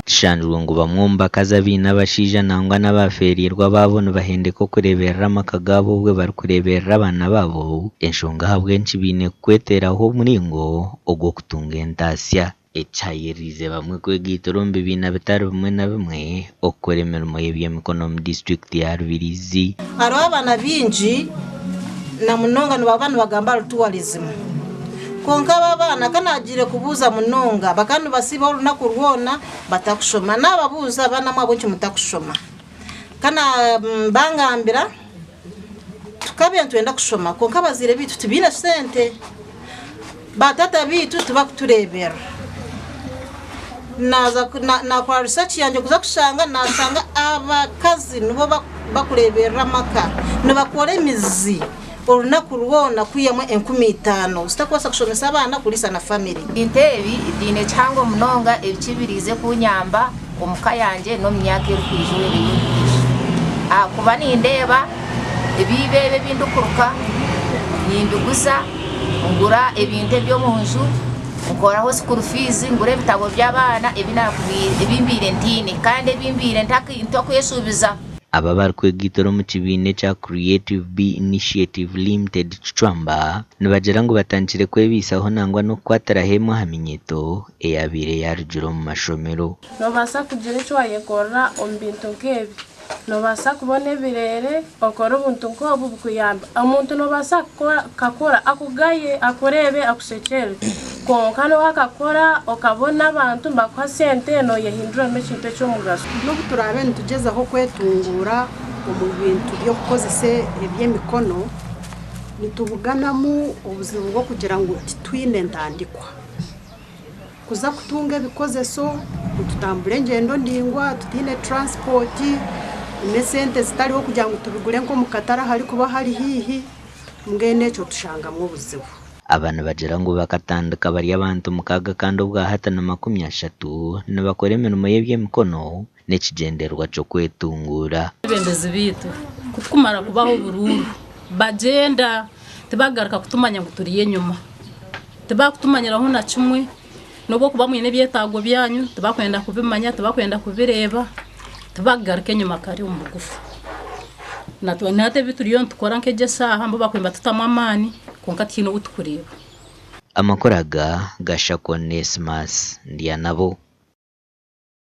Shanjwe ngo bamwumba kazabina bashija nangwa n'abaferirwa babona bahende ko kureberera amakagabo bwe bari kureberera abana babo enshonga habwenshi bine kweteraho muringo ogwo kutunga entasya echayirize bamwe kwegitorombe bina bitari bimwe na bimwe okora emirimo y'ebyemikono mu district ya Rubirizi. Hariho abana bingi na munonga n'abana bagamba tourism konka abana kanagire kubuza munonga bakanu basiba olunaku rwona batakushoma n'ababuza abana mwabo nki mutakushoma kana bangambira tukabye ntwenda kushoma konka bazire bitu tubina sente batata bitu tubakuturebera na kwa research yanje kuza kushanga nasanga abakazi nibo bakurebera maka nibakora emizi olunaku rwona kwiyamwe 15 sitakwasa kushomesa abana kulisa na family intebi idine cyangwa munonga ebikibirize kunyamba omuka yanje no myaka erukwijwe kuba nindeba ebibebe bindukuruka nimbiguza ngura ebinte byo munju nkoraho school fees ngure bitabo by'abana ebimbire ntine kandi ebimbire ntakwesubiza. Aba bari kwegitoro mu kibine cya Creative B Initiative Limited Chwamba nibagera ngo batangire kwebisaho nangwa no kwatara hemo haminyeto eyabire yarujuro mu mashomero no basa kugira cyo yekora ombinto nkebi no basa kubone birere okora ubuntu nkobu bukuyamba umuntu no basa kakora akugaye akorebe akusekere konka no akakora okabona abantu bakwa sente no yehindura mekinto cyo mugaso no turabe ntugeza aho kwetungura mu bintu byo kukozese ebyemikono nitubuganamo ubuzima bwo kugira ngo twine ndandikwa kuza kutunga bikozeso tutambure ngendo ndingwa tutine transport mesente zitariho kugira ngo tubigure nko mukatara hari kuba hari hihi ngene cyo tushanga mu buzibu. Abana bagera ngo bakatandika bari abantu mukaga kandi ubwa hatana 30 nabakora imirimo y'ebyemikono nekigenderwa cyo kwetungura bendeze bitu kutumara kubaho bururu bagenda tebagaruka kutumanya ngo turiye nyuma tebakutumanyiraho na kimwe nubwo kuba mwene byetago byanyu tebakwenda kubimanya tebakwenda kubireba tebagaruke nyuma kari umugufu natwe bituriyo ntukora nkeje saha mbo bakwemba tutamamani konka tino utukureba amakoraga gashako Nesmas ndiya nabo